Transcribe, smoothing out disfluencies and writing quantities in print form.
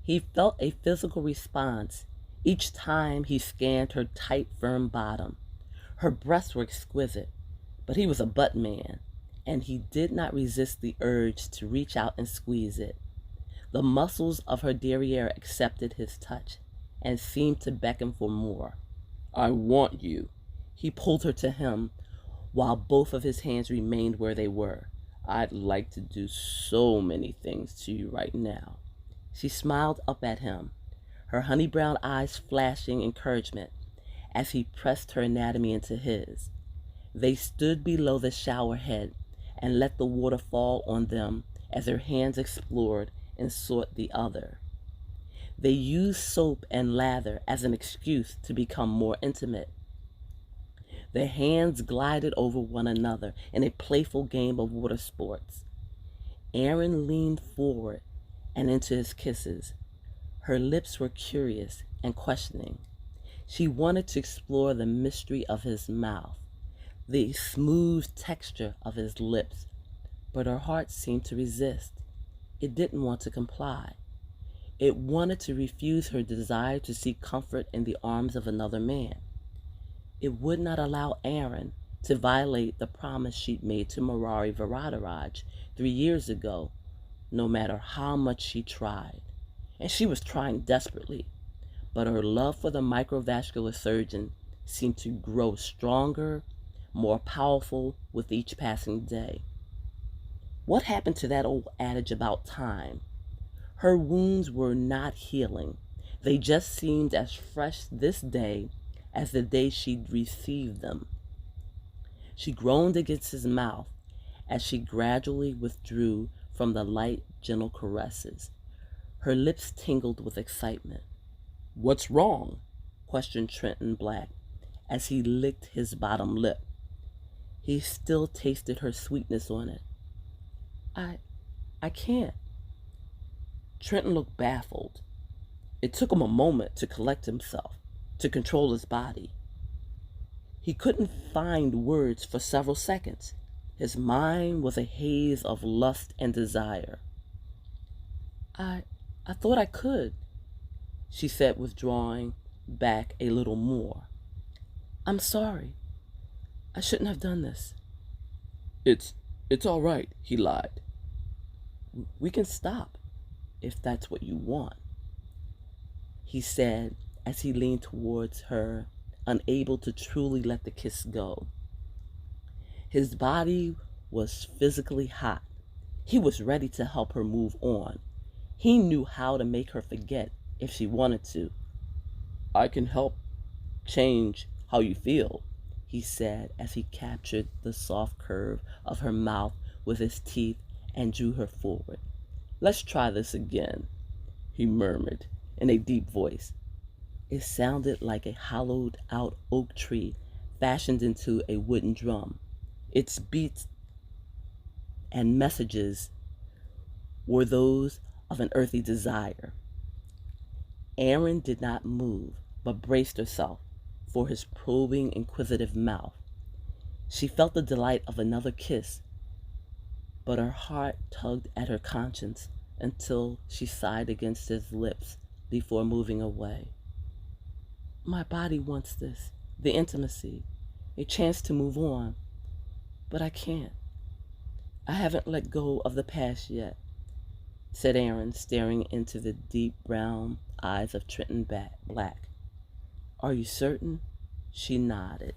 He felt a physical response each time he scanned her tight, firm bottom. Her breasts were exquisite, but he was a butt man, and he did not resist the urge to reach out and squeeze it. The muscles of her derriere accepted his touch and seemed to beckon for more. "I want you." He pulled her to him while both of his hands remained where they were. "I'd like to do so many things to you right now." She smiled up at him, her honey brown eyes flashing encouragement as he pressed her anatomy into his. They stood below the shower head and let the water fall on them as their hands explored and sought the other. They used soap and lather as an excuse to become more intimate. Their hands glided over one another in a playful game of water sports. Aaron leaned forward and into his kisses. Her lips were curious and questioning. She wanted to explore the mystery of his mouth, the smooth texture of his lips, but her heart seemed to resist. It didn't want to comply. It wanted to refuse her desire to seek comfort in the arms of another man. It would not allow Aaron to violate the promise she'd made to Murari Varadaraj 3 years ago, no matter how much she tried. And she was trying desperately, but her love for the microvascular surgeon seemed to grow stronger, more powerful with each passing day. What happened to that old adage about time? Her wounds were not healing. They just seemed as fresh this day as the day she'd received them. She groaned against his mouth as she gradually withdrew from the light, gentle caresses. Her lips tingled with excitement. "What's wrong?" questioned Trenton Black as he licked his bottom lip. He still tasted her sweetness on it. I can't." Trenton looked baffled. It took him a moment to collect himself, to control his body. He couldn't find words for several seconds. His mind was a haze of lust and desire. I thought I could," she said, withdrawing back a little more. "I'm sorry. I shouldn't have done this." It's all right," he lied. "We can stop, if that's what you want," he said as he leaned towards her, unable to truly let the kiss go. His body was physically hot. He was ready to help her move on. He knew how to make her forget if she wanted to. "I can help change how you feel," he said as he captured the soft curve of her mouth with his teeth and drew her forward. "Let's try this again," he murmured in a deep voice. It sounded like a hollowed-out oak tree fashioned into a wooden drum. Its beats and messages were those of an earthy desire. Aaron did not move, but braced herself for his probing, inquisitive mouth. She felt the delight of another kiss, but her heart tugged at her conscience until she sighed against his lips before moving away. "My body wants this, the intimacy, a chance to move on, but I can't. I haven't let go of the past yet," said Aaron, staring into the deep brown eyes of Trenton Black. "Are you certain?" She nodded.